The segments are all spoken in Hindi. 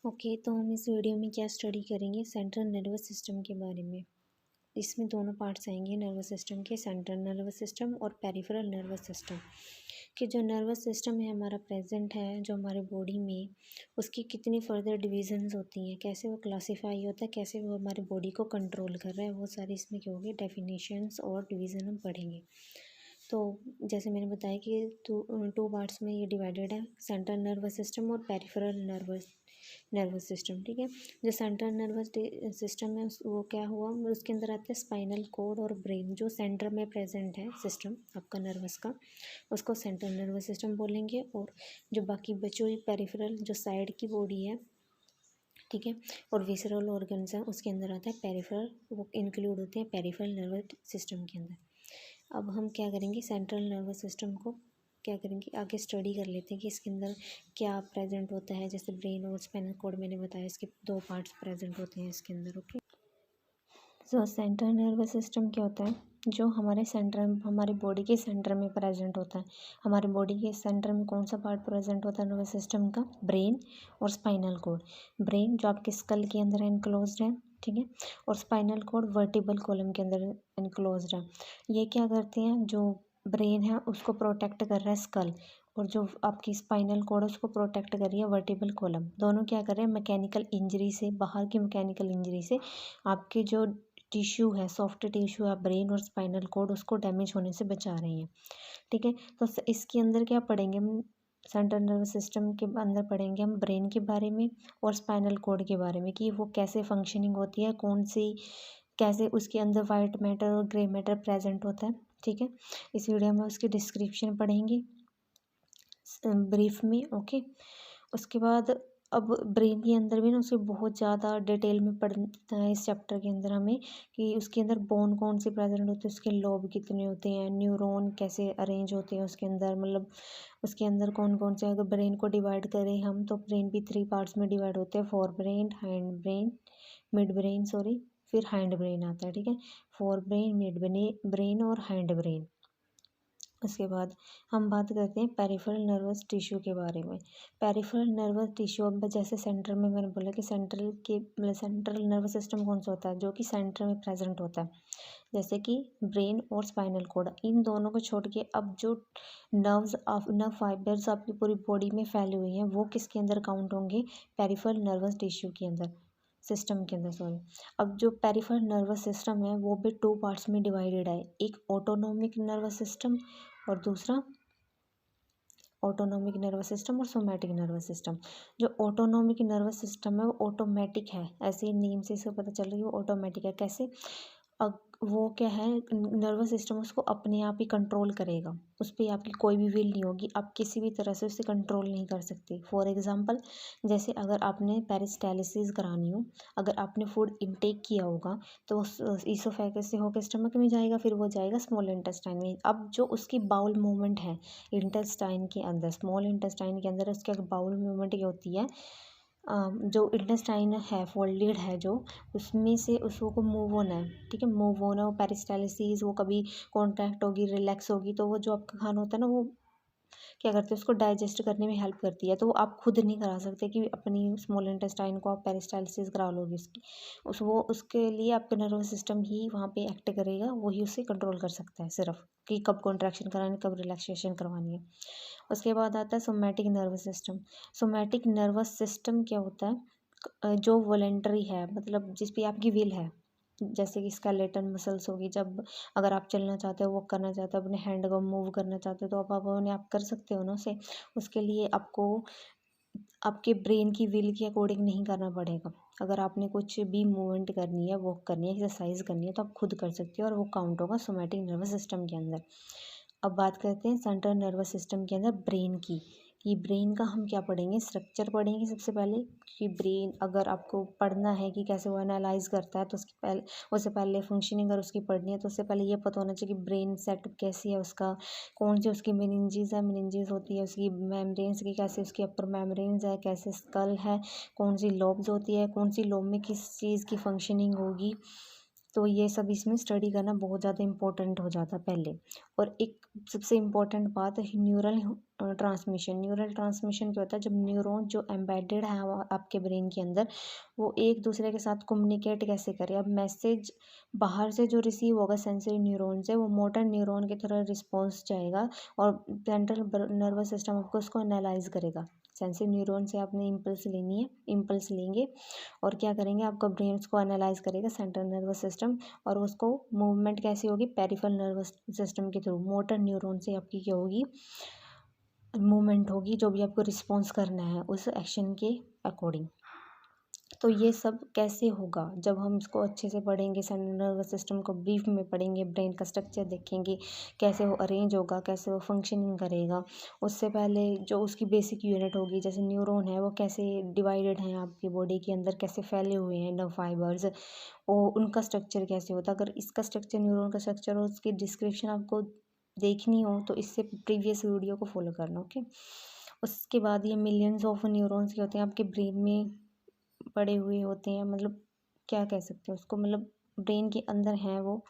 ओके, तो हम इस वीडियो में क्या स्टडी करेंगे, सेंट्रल नर्वस सिस्टम के बारे में। इसमें दोनों पार्ट्स आएंगे नर्वस सिस्टम के, सेंट्रल नर्वस सिस्टम और पेरिफेरल नर्वस सिस्टम। कि जो नर्वस सिस्टम है हमारा प्रेजेंट है जो हमारे बॉडी में, उसकी कितनी फर्दर डिविजन्स होती हैं, कैसे वो क्लासीफाई होता है, कैसे वो हमारे बॉडी को कंट्रोल कर रहा है, वो सारी इसमें क्या होगी, डेफिनेशंस और डिवीज़न हम पढ़ेंगे। तो जैसे मैंने बताया कि टू पार्ट्स में ये डिवाइडेड है, सेंट्रल नर्वस सिस्टम और पेरिफेरल नर्वस सिस्टम। ठीक है, जो सेंट्रल नर्वस सिस्टम है वो क्या हुआ, उसके अंदर आते हैं स्पाइनल कोड और ब्रेन, जो सेंटर में प्रेजेंट है सिस्टम आपका नर्वस का, उसको सेंट्रल नर्वस सिस्टम बोलेंगे। और जो बाकी बची हुई पेरिफेरल जो साइड की बॉडी है, ठीक है, और विसरल ऑर्गन्स हैं, उसके अंदर आता है पेरिफेरल, वो इंक्लूड होते हैं पेरिफेरल नर्वस सिस्टम के अंदर। अब हम क्या करेंगे, सेंट्रल नर्वस सिस्टम को क्या करेंगे, आगे स्टडी कर लेते हैं कि इसके अंदर क्या प्रेजेंट होता है। जैसे ब्रेन और स्पाइनल कोड मैंने बताया, इसके दो पार्ट्स प्रेजेंट होते हैं इसके अंदर। ओके, सो सेंट्रल नर्वस सिस्टम क्या होता है, जो हमारे सेंटर, हमारी बॉडी के सेंटर में प्रेजेंट होता है। हमारे बॉडी के सेंटर में कौन सा पार्ट प्रेजेंट होता है नर्वस सिस्टम का, ब्रेन और स्पाइनल कोड। ब्रेन जो आपके स्कल के अंदर इनक्लोज्ड है, ठीक है, और स्पाइनल कोड वर्टिबल कॉलम के अंदर इनक्लोज्ड है। ये क्या करते हैं, जो ब्रेन है उसको प्रोटेक्ट कर रहा है स्कल, और जो आपकी स्पाइनल कोड है उसको प्रोटेक्ट कर रही है वर्टिबल कॉलम। दोनों क्या कर रहे हैं, मैकेनिकल इंजरी से, बाहर की मैकेनिकल इंजरी से आपके जो टिश्यू है, सॉफ्ट टिश्यू है ब्रेन और स्पाइनल कोड, उसको डैमेज होने से बचा रही हैं। ठीक है, तो इसके अंदर क्या पढ़ेंगे हम, सेंट्रल नर्वस सिस्टम के अंदर पढ़ेंगे हम ब्रेन के बारे में और स्पाइनल कोड के बारे में, कि वो कैसे फंक्शनिंग होती है, कौन सी, कैसे उसके अंदर वाइट मैटर और ग्रे मैटर प्रेजेंट होता है। ठीक है, इस वीडियो में उसकी डिस्क्रिप्शन पढ़ेंगे ब्रीफ में। ओके, उसके बाद अब ब्रेन के अंदर भी ना उसे बहुत ज़्यादा डिटेल में पढ़ना है इस चैप्टर के अंदर हमें, कि उसके अंदर बोन कौन से प्रेजेंट होते हैं, उसके लोब कितने होते हैं, न्यूरॉन कैसे अरेंज होते हैं उसके अंदर, मतलब उसके अंदर कौन कौन से, अगर ब्रेन को डिवाइड करें हम तो ब्रेन भी 3 पार्ट्स में डिवाइड होते हैं, fore brain, hind brain, mid brain, sorry, फिर हैंड ब्रेन आता है। ठीक है, फोर ब्रेन, मिड ब्रेन और हैंड ब्रेन। उसके बाद हम बात करते हैं पेरिफेरल नर्वस टिश्यू के बारे में। पेरिफेरल नर्वस टिश्यू, अब जैसे सेंटर में मैंने बोला कि सेंट्रल के, मतलब सेंट्रल नर्वस सिस्टम कौन सा होता है, जो कि सेंटर में प्रेजेंट होता है, जैसे कि ब्रेन और स्पाइनल कोड। इन दोनों को छोड़ के अब जो नर्व फाइबर्स आपकी पूरी बॉडी में फैली हुई हैं, वो किसके अंदर काउंट होंगे, पेरिफेरल नर्वस टिश्यू के अंदर, सिस्टम के अंदर, सॉरी। अब जो पेरिफेरल नर्वस सिस्टम है वो भी 2 पार्ट्स में डिवाइडेड है, एक ऑटोनोमिक नर्वस सिस्टम और दूसरा ऑटोनोमिक नर्वस सिस्टम और सोमैटिक नर्वस सिस्टम। जो ऑटोनोमिक नर्वस सिस्टम है वो ऑटोमेटिक है, ऐसे ही नेम से इसे पता चल रही है वो ऑटोमेटिक है। कैसे, अब वो क्या है, नर्वस सिस्टम उसको अपने आप ही कंट्रोल करेगा, उस पर आपकी कोई भी विल नहीं होगी, आप किसी भी तरह से उसे कंट्रोल नहीं कर सकते। फॉर एग्जांपल, जैसे अगर आपने पेरिस्टालिसिस करानी हो, अगर आपने फूड इनटेक किया होगा तो ईसोफेगस से होकर स्टमक में जाएगा, फिर वो जाएगा स्मॉल इंटेस्टाइन में। अब जो उसकी बाउल मूवमेंट है इंटेस्टाइन के अंदर, स्मॉल इंटेस्टाइन के अंदर उसकी बाउल मूवमेंट क्या होती है, जो इंटेस्टाइन है फोल्डेड है जो, उसमें से उसको मूव होना है। ठीक है, मूव होना, वो पेरिस्टालिसिस, वो कभी कॉन्ट्रैक्ट होगी, रिलैक्स होगी, तो वो जो आपका खाना होता है ना, वो क्या करते हैं, उसको डाइजेस्ट करने में हेल्प करती है। तो वो आप खुद नहीं करा सकते कि अपनी स्मॉल इंटेस्टाइन को आप पेरिस्टालिसिस करा लोगे उसकी, वो उसके लिए आपका नर्वस सिस्टम ही वहाँ पे एक्ट करेगा, वही उसे कंट्रोल कर सकता है सिर्फ, कि कब कॉन्ट्रैक्शन करानी, कब रिलैक्सेशन करवानी है। उसके बाद आता है somatic nervous system. Somatic nervous system क्या होता है, जो वॉलेंटरी है, मतलब जिस पे आपकी विल है, जैसे कि स्केलेटन मसल्स होगी, जब अगर आप चलना चाहते हो, वॉक करना चाहते हो, अपने हैंड को मूव करना चाहते हो, तो आप अपने आप कर सकते हो ना उसे। उसके लिए आपको आपके ब्रेन की विल के अकॉर्डिंग नहीं करना पड़ेगा। अगर आपने कुछ भी मूवमेंट करनी है, वॉक करनी है, एक्सरसाइज करनी है, तो आप खुद कर सकते हो, और वो काउंट होगा सोमैटिक नर्वस सिस्टम के अंदर। अब बात करते हैं सेंट्रल नर्वस सिस्टम के अंदर ब्रेन की, कि ब्रेन का हम क्या पढ़ेंगे, स्ट्रक्चर पढ़ेंगे सबसे पहले, कि ब्रेन अगर आपको पढ़ना है कि कैसे वो एनालाइज करता है, तो उससे पहले फंक्शनिंग अगर उसकी पढ़नी है तो उससे पहले ये पता होना चाहिए कि ब्रेन सेटअप कैसी है उसका, कौन सी उसकी मेनिंजेस है, मेनिंजेस होती है उसकी मेम्ब्रेन्स की, कैसे उसकी अपर मेम्ब्रेन्स है, कैसे स्कल है, कौन सी लोब्स होती है, कौन सी लोब में किस चीज़ की फंक्शनिंग होगी, तो ये सब इसमें स्टडी करना बहुत ज़्यादा इम्पोर्टेंट हो जाता है पहले। और एक सबसे इम्पोर्टेंट बात है न्यूरल ट्रांसमिशन। न्यूरल ट्रांसमिशन क्या होता है, जब न्यूरॉन जो एम्बेडेड है आपके ब्रेन के अंदर, वो एक दूसरे के साथ कम्युनिकेट कैसे करें। अब मैसेज बाहर से जो रिसीव होगा सेंसरी न्यूरॉन से, वो मोटर न्यूरॉन की तरह रिस्पॉन्स जाएगा और सेंट्रल नर्वस सिस्टम आपको उसको एनालाइज करेगा। सेंसरी न्यूरॉन से आपने इम्पल्स लेनी है, इम्पल्स लेंगे और क्या करेंगे, आपका ब्रेन उसको एनालाइज करेगा सेंट्रल नर्वस सिस्टम, और उसको मूवमेंट कैसी होगी, पेरिफेरल नर्वस सिस्टम के थ्रू मोटर न्यूरॉन से आपकी क्या होगी, मूवमेंट होगी, जो भी आपको रिस्पॉन्स करना है उस एक्शन के अकॉर्डिंग। तो ये सब कैसे होगा, जब हम इसको अच्छे से पढ़ेंगे, सेंट्रल नर्वस सिस्टम को ब्रीफ में पढ़ेंगे, ब्रेन का स्ट्रक्चर देखेंगे, कैसे वो अरेंज होगा, कैसे वो फंक्शनिंग करेगा। उससे पहले जो उसकी बेसिक यूनिट होगी, जैसे न्यूरॉन है वो कैसे डिवाइडेड हैं आपकी बॉडी के अंदर, कैसे फैले हुए हैं नर्व फाइबर्स, और उनका स्ट्रक्चर कैसे होता है। अगर इसका स्ट्रक्चर, न्यूरॉन का स्ट्रक्चर और उसकी डिस्क्रिप्शन आपको देखनी हो तो इससे प्रीवियस वीडियो को फॉलो करना, ओके। उसके बाद ये मिलियंस ऑफ न्यूरॉन्स के होते हैं आपके ब्रेन में पड़े हुए होते हैं, मतलब क्या कह सकते हैं उसको, मतलब ब्रेन के अंदर हैं वो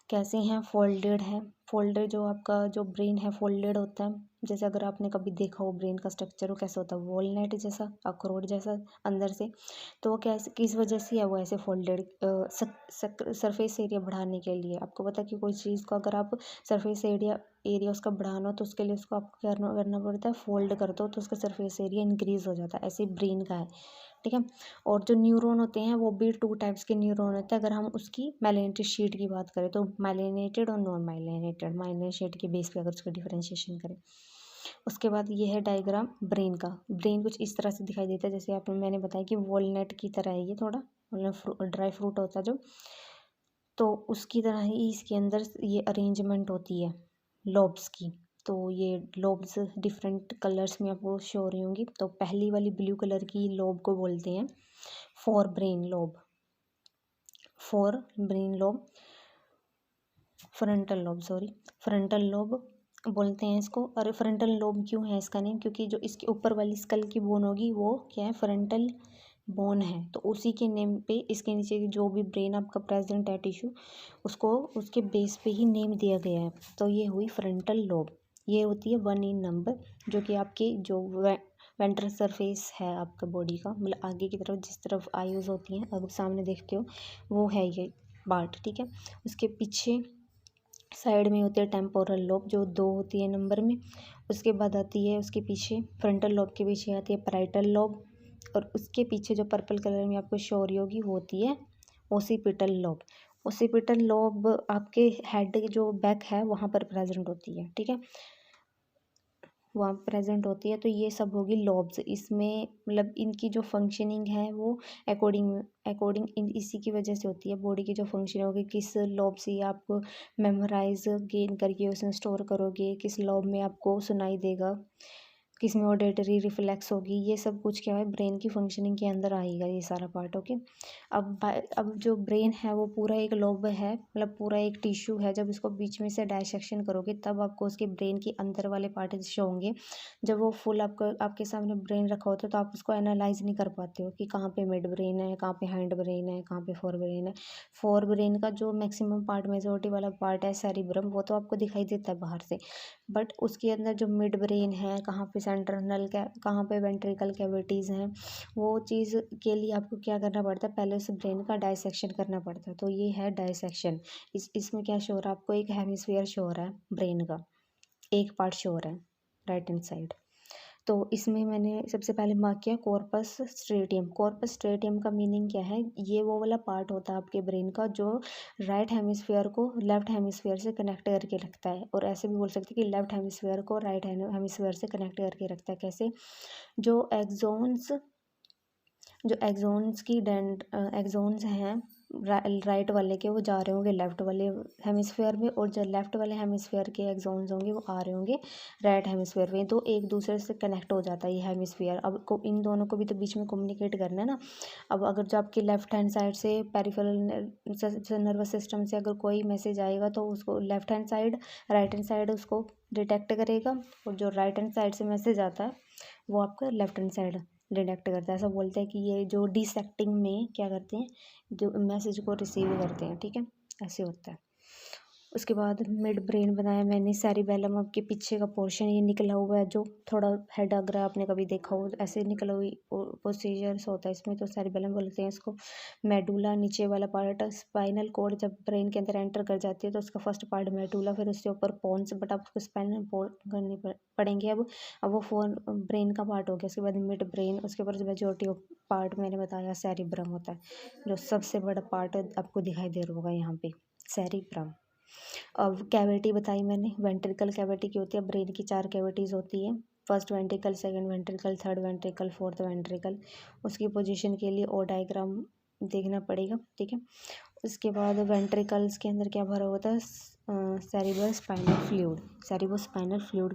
कैसे हैं, फोल्डेड है। फोल्डेड जो आपका जो ब्रेन है फोल्डेड होता है। जैसे अगर आपने कभी देखा हो ब्रेन का स्ट्रक्चर, वो कैसा होता है, वॉलनट जैसा, अखरोट जैसा अंदर से। तो वो कैसे, किस वजह से है वो ऐसे फोल्डेड, सरफेस एरिया बढ़ाने के लिए। आपको पता है कि कोई चीज़ को अगर आप सरफेस एरिया उसका बढ़ाना हो तो उसके लिए उसको आपको करना पड़ता है, फोल्ड कर दो तो उसका सरफेस एरिया इंक्रीज हो जाता है। ऐसे ब्रेन का है, ठीक है। और जो न्यूरॉन होते हैं वो भी 2 टाइप्स के न्यूरॉन होते हैं। अगर हम उसकी माइलिनेटेड शीट की बात करें तो माइलिनेटेड और नॉन माइलिनेटेड, माइलिनेटेड शीट के बेस पे अगर उसका डिफरेंशिएशन करें। उसके बाद ये है डायग्राम ब्रेन का। ब्रेन कुछ इस तरह से दिखाई देता है, जैसे आपने मैंने बताया कि वॉलनट की तरह है ये, थोड़ा मतलब ड्राई फ्रूट होता है जो, तो उसकी तरह ही इसके अंदर ये अरेंजमेंट होती है लॉब्स की। तो ये लॉब्स डिफरेंट कलर्स में आपको शो हो रही होंगी। तो पहली वाली ब्लू कलर की लॉब को बोलते हैं fore brain lobe, fore brain lobe, frontal lobe, sorry frontal lobe बोलते हैं इसको। और फ्रंटल लॉब क्यों है इसका नेम, क्योंकि जो इसके ऊपर वाली स्कल की बोन होगी वो क्या है, फ्रंटल बोन है। तो उसी के नेम पे इसके नीचे जो भी ब्रेन आपका प्रेजेंट है टिश्यू, उसको उसके बेस पे ही नेम दिया गया है। तो ये हुई फ्रंटल लोब। ये होती है 1 इन नंबर, जो कि आपकी जो वेंट्रल सरफेस है आपका बॉडी का, मतलब आगे की तरफ जिस तरफ आईज होती हैं, अगर सामने देखते हो वो है ये पार्ट, ठीक है। उसके पीछे साइड में होती है टेम्पोरल लोब, जो 2 होती है नंबर में। उसके बाद आती है उसके पीछे, फ्रंटल लोब के पीछे आती है पैराइटल लोब, और उसके पीछे जो पर्पल कलर में आपको शो हो रही होगी वो होती है ओसिपिटल लोब। ओसिपिटल लोब आपके हेड के जो बैक है वहाँ पर प्रेजेंट होती है, ठीक है, वहाँ प्रेजेंट होती है। तो ये सब होगी लॉब्स। इसमें मतलब इनकी जो फंक्शनिंग है वो अकॉर्डिंग इसी की वजह से होती है। बॉडी की जो फंक्शन होगी, किस लॉब से आपको मेमोराइज गेन करके उसमें स्टोर करोगे, किस लॉब में आपको सुनाई देगा, किस में ऑडिटरी रिफ्लेक्स होगी, ये सब कुछ क्या है ब्रेन की फंक्शनिंग के अंदर आएगा ये सारा पार्ट, ओके। अब जो ब्रेन है वो पूरा एक लोब है, मतलब पूरा एक टिश्यू है। जब इसको बीच में से डायसेक्शन करोगे तब आपको उसके ब्रेन के अंदर वाले पार्ट शो होंगे। जब वो फुल आपके सामने ब्रेन रखा होता है तो आप उसको एनालाइज नहीं कर पाते हो कि कहाँ पे मिड ब्रेन है, कहाँ पे हैंड ब्रेन है, कहाँ पे फोर ब्रेन है। फोर ब्रेन का जो मैक्सिमम पार्ट, मेजोरिटी वाला पार्ट है सेरिब्रम, वो तो आपको दिखाई देता है बाहर से, बट उसके अंदर जो मिड ब्रेन है, कहाँ पे सेंट्रल कहाँ पे वेंट्रिकल कैविटीज़ हैं, वो चीज़ के लिए आपको क्या करना पड़ता है, पहले उस ब्रेन का डायसेक्शन करना पड़ता है। तो ये है डायसेक्शन। इसमें क्या शो हो रहा है आपको, एक हेमिस्फीयर शो हो रहा है ब्रेन का, एक पार्ट शो हो रहा है राइट हैंड साइड। तो इसमें मैंने सबसे पहले मार्क किया कॉर्पस स्ट्रेटियम। कॉर्पस स्ट्रेटियम का मीनिंग क्या है, ये वो वाला पार्ट होता है आपके ब्रेन का जो राइट हेमिस्फीयर को लेफ्ट हेमिस्फीयर से कनेक्ट करके रखता है। और ऐसे भी बोल सकते हैं कि लेफ्ट हेमिस्फीयर को राइट हेमिस्फीयर से कनेक्ट करके रखता है। कैसे, जो एक्सोन्स की एक्सोन्स हैं राइट वाले के, वो जा रहे होंगे लेफ्ट वाले हेमिस्फीयर में, और जो लेफ्ट वाले हेमिस्फीयर के एक्सोन्स होंगे वो आ रहे होंगे राइट हेमिस्फीयर में। तो एक दूसरे से कनेक्ट हो जाता है ये हेमिस्फीयर। अब इन दोनों को भी तो बीच में कम्युनिकेट करना है ना। अब अगर जो आपकी लेफ्ट हैंड साइड से पेरिफेरल नर्वस सिस्टम से अगर कोई मैसेज आएगा तो उसको left hand side, right hand side उसको डिटेक्ट करेगा, और जो राइट हैंड साइड से मैसेज आता है वो आपका लेफ्ट हैंड साइड डिटेक्ट करता है। ऐसा बोलते हैं कि ये जो डिसेक्टिंग में क्या करते हैं, जो मैसेज को रिसीव करते हैं, ठीक है, ऐसे होता है। उसके बाद मिड ब्रेन बनाया मैंने, सेरिबेलम के पीछे का पोर्शन ये निकला हुआ है, जो थोड़ा हेड अगर आपने कभी देखा हो ऐसे निकला हुई प्रोसीजर्स होता है इसमें, तो सेरिबेलम बोलते हैं इसको। मेडुला नीचे वाला पार्ट, स्पाइनल कोड जब ब्रेन के अंदर एंटर कर जाती है तो उसका फर्स्ट पार्ट मेडुला, फिर उसके ऊपर पोन्स, बट आपको स्पाइनल करनी पड़ेंगे। अब वो फोन ब्रेन का पार्ट हो गया। उसके बाद मिड ब्रेन, उसके ऊपर मेजोरिटी ऑफ पार्ट मैंने बताया सेरिब्रम होता है, जो सबसे बड़ा पार्ट आपको दिखाई दे रहा होगा यहाँ पे, सेरिब्रम। अब कैविटी बताई मैंने, वेंट्रिकल कैविटी की होती है, ब्रेन की 4 कैविटीज़ होती है, first ventricle, second ventricle, third ventricle, fourth ventricle. उसकी पोजीशन के लिए ओ डायग्राम देखना पड़ेगा, ठीक है। उसके बाद वेंट्रिकल्स के अंदर क्या भरा होता है, cerebro spinal fluid, cerebro spinal fluid